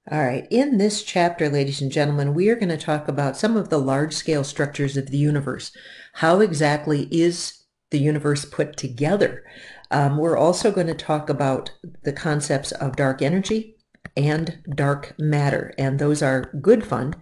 All right, in this chapter, ladies and gentlemen, we are going to talk about some of the large-scale structures of the universe. How exactly is the universe put together? We're also going to talk about the concepts of dark energy and dark matter, and those are good fun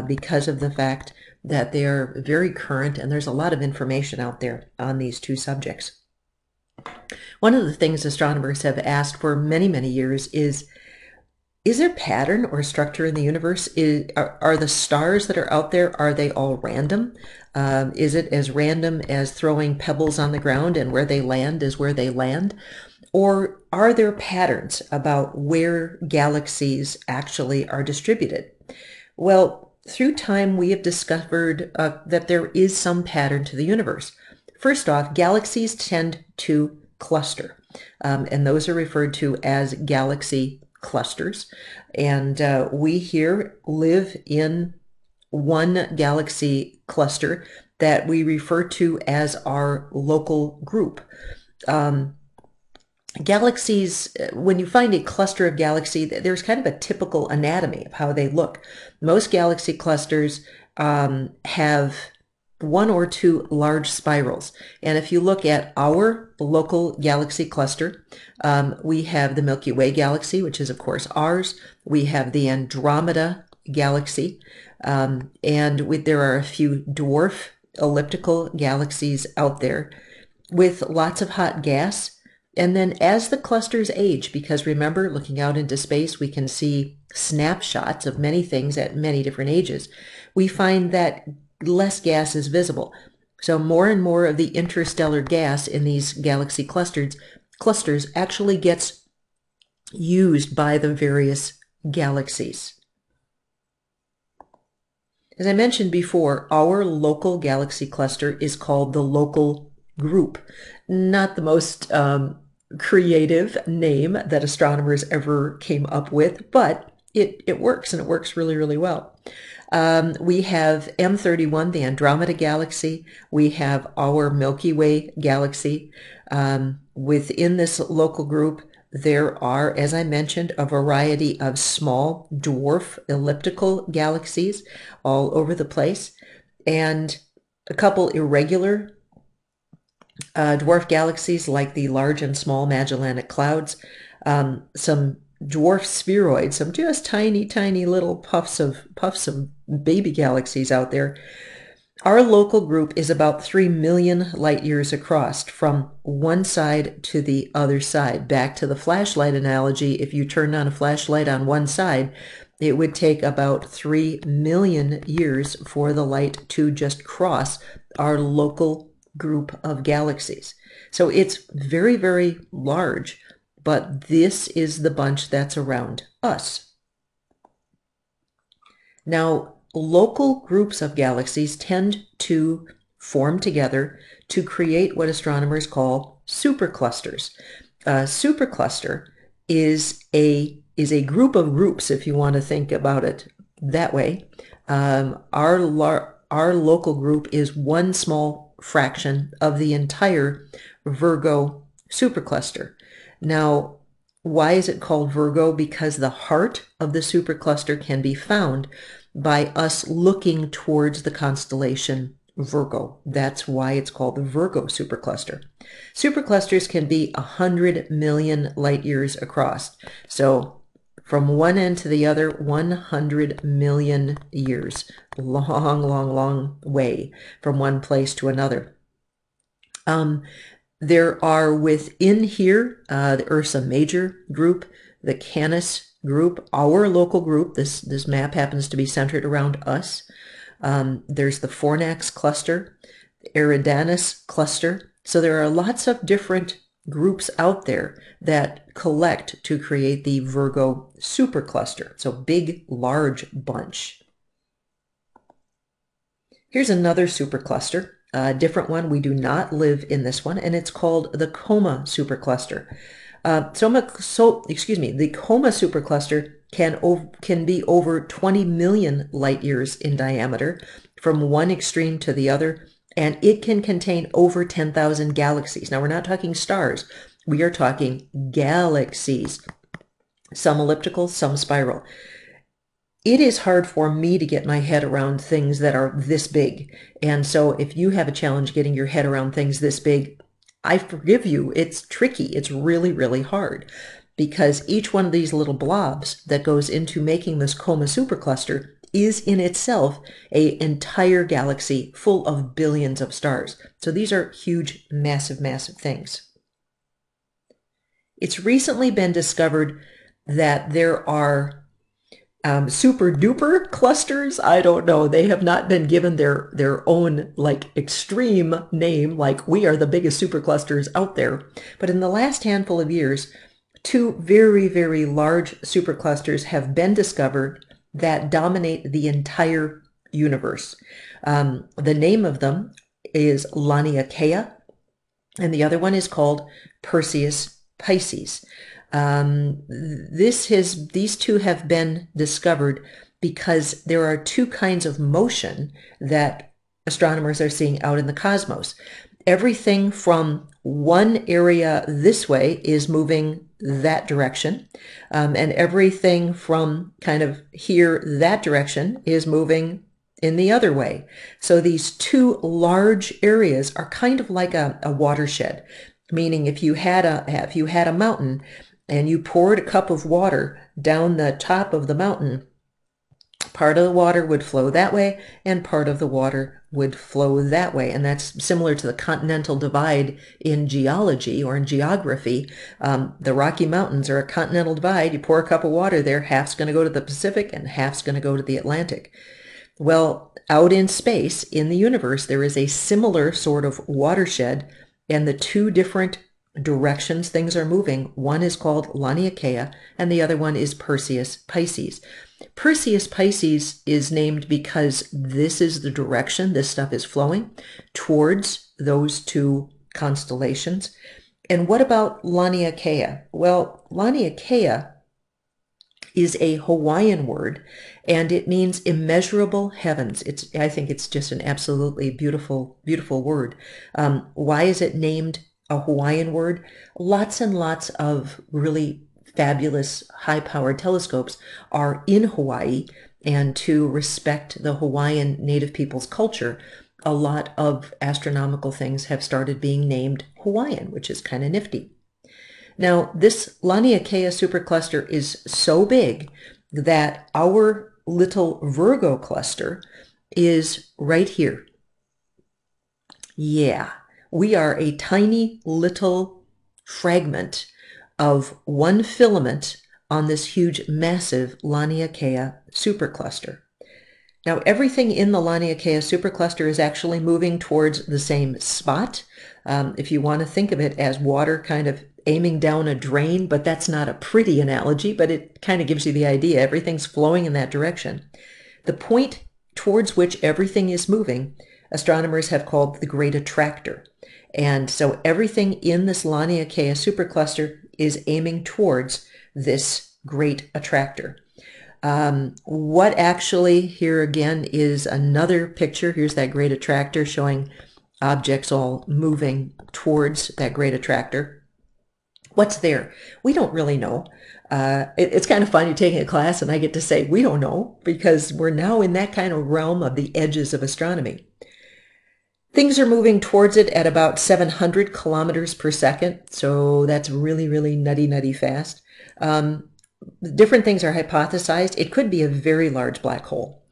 because of the fact that they are very current, and there's a lot of information out there on these two subjects. One of the things astronomers have asked for many, many years is there pattern or structure in the universe? Are the stars that are out there, are they all random? Is it as random as throwing pebbles on the ground and where they land is where they land? Or are there patterns about where galaxies actually are distributed? Well, through time, we have discovered that there is some pattern to the universe. First off, galaxies tend to cluster, and those are referred to as galaxy clusters. And we here live in one galaxy cluster that we refer to as our local group. Galaxies, when you find a cluster of galaxy, there's kind of a typical anatomy of how they look. Most galaxy clusters have one or two large spirals. And if you look at our local galaxy cluster, we have the Milky Way galaxy, which is, of course, ours. We have the Andromeda galaxy, and there are a few dwarf elliptical galaxies out there with lots of hot gas. And then as the clusters age, because remember, looking out into space, we can see snapshots of many things at many different ages, we find that less gas is visible. So more and more of the interstellar gas in these galaxy clusters actually gets used by the various galaxies. As I mentioned before, our local galaxy cluster is called the local group. Not the most creative name that astronomers ever came up with, but it works, and it works really, really well. We have M31, the Andromeda galaxy. We have our Milky Way galaxy. Within this local group, there are, as I mentioned, a variety of small dwarf elliptical galaxies all over the place, and a couple irregular dwarf galaxies like the Large and Small Magellanic Clouds, some dwarf spheroids, some just tiny, tiny little puffs of baby galaxies out there. Our local group is about 3 million light years across from one side to the other side. Back to the flashlight analogy, if you turned on a flashlight on one side, it would take about 3 million years for the light to just cross our local group of galaxies. So it's very, very large, but this is the bunch that's around us. Now, local groups of galaxies tend to form together to create what astronomers call superclusters. A supercluster is a group of groups, if you want to think about it that way. Our local group is one small fraction of the entire Virgo supercluster. Now, why is it called Virgo? Because the heart of the supercluster can be found by us looking towards the constellation Virgo. That's why it's called the Virgo supercluster. Superclusters can be 100 million light years across. So from one end to the other, 100 million years. Long, long, long way from one place to another. There are within here the Ursa Major group, the Canis group, our local group. This map happens to be centered around us. There's the Fornax cluster, the Eridanus cluster. So there are lots of different groups out there that collect to create the Virgo supercluster. So big, large bunch. Here's another supercluster, a different one. We do not live in this one, and it's called the Coma supercluster. The Coma supercluster can be over 20 million light years in diameter from one extreme to the other, and it can contain over 10,000 galaxies. Now, we're not talking stars. We are talking galaxies. some elliptical, some spiral. It is hard for me to get my head around things that are this big. And so if you have a challenge getting your head around things this big, I forgive you. It's tricky. It's really, really hard because each one of these little blobs that goes into making this Coma supercluster is in itself an entire galaxy full of billions of stars. So these are huge, massive, massive things. It's recently been discovered that there are super duper clusters. I don't know. They have not been given their own like extreme name, like we are the biggest superclusters out there. But in the last handful of years, two very, very large superclusters have been discovered that dominate the entire universe. The name of them is Laniakea, and the other one is called Perseus Pisces. These two have been discovered because there are two kinds of motion that astronomers are seeing out in the cosmos. Everything from one area this way is moving that direction, and everything from kind of here that direction is moving in the other way. So these two large areas are kind of like a watershed, meaning if you had a mountain and you poured a cup of water down the top of the mountain, part of the water would flow that way and part of the water would flow that way. And that's similar to the continental divide in geology or in geography. The Rocky Mountains are a continental divide. You pour a cup of water there, half's going to go to the Pacific and half's going to go to the Atlantic. Well, out in space, in the universe, there is a similar sort of watershed, and the two different directions things are moving. One is called Laniakea, and the other one is Perseus Pisces. Perseus Pisces is named because this is the direction this stuff is flowing towards those two constellations. And what about Laniakea? Well, Laniakea is a Hawaiian word, and it means immeasurable heavens. I think it's just an absolutely beautiful, beautiful word. Why is it named a Hawaiian word? Lots and lots of really fabulous high-powered telescopes are in Hawaii, and to respect the Hawaiian native people's culture, a lot of astronomical things have started being named Hawaiian, which is kind of nifty. Now, this Laniakea supercluster is so big that our little Virgo cluster is right here. Yeah, we are a tiny little fragment of one filament on this huge, massive Laniakea supercluster. Now, everything in the Laniakea supercluster is actually moving towards the same spot. If you want to think of it as water kind of aiming down a drain, but that's not a pretty analogy, but it kind of gives you the idea. Everything's flowing in that direction. The point towards which everything is moving, astronomers have called the Great Attractor. And so everything in this Laniakea supercluster is aiming towards this Great Attractor. What actually, here again, is another picture. Here's that Great Attractor showing objects all moving towards that Great Attractor. What's there? We don't really know. It's kind of fun. You're taking a class and I get to say, we don't know, because we're now in that kind of realm of the edges of astronomy. Things are moving towards it at about 700 kilometers per second. So that's really, really nutty, nutty fast. Different things are hypothesized. It could be a very large black hole,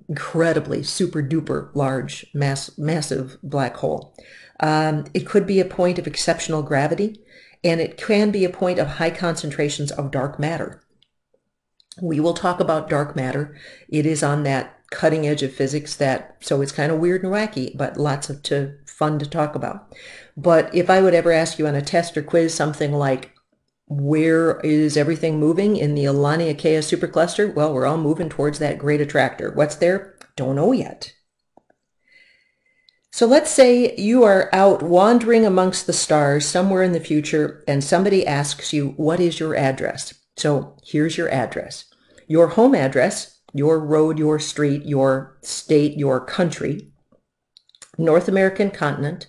incredibly super duper large, massive black hole. It could be a point of exceptional gravity, and it can be a point of high concentrations of dark matter. We will talk about dark matter. It is on that cutting edge of physics so it's kind of weird and wacky, but lots of fun to talk about. But if I would ever ask you on a test or quiz something like, where is everything moving in the Laniakea supercluster? Well, we're all moving towards that Great Attractor. What's there? Don't know yet. So let's say you are out wandering amongst the stars somewhere in the future, and somebody asks you, what is your address? So here's your address. Your home address, your road, your street, your state, your country, North American continent,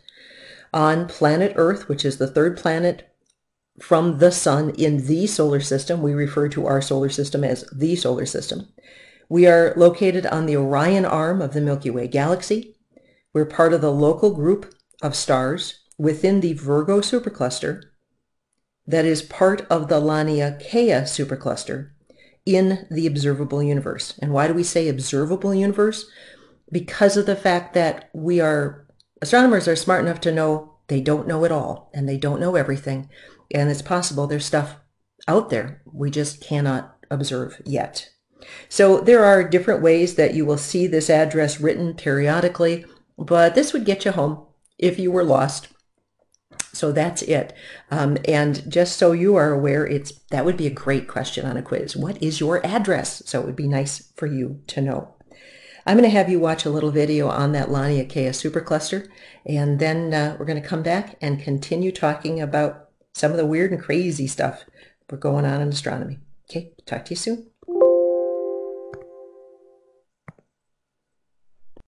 on planet Earth, which is the third planet from the sun in the solar system. We refer to our solar system as the solar system. We are located on the Orion arm of the Milky Way galaxy. We're part of the local group of stars within the Virgo supercluster that is part of the Laniakea supercluster in the observable universe. And why do we say observable universe? Because of the fact that astronomers are smart enough to know they don't know it all and they don't know everything. And it's possible there's stuff out there we just cannot observe yet. So there are different ways that you will see this address written periodically, but this would get you home if you were lost. So that's it. And just so you are aware, that would be a great question on a quiz. What is your address? So it would be nice for you to know. I'm going to have you watch a little video on that Laniakea supercluster, and then we're going to come back and continue talking about some of the weird and crazy stuff we're going on in astronomy. Okay, talk to you soon.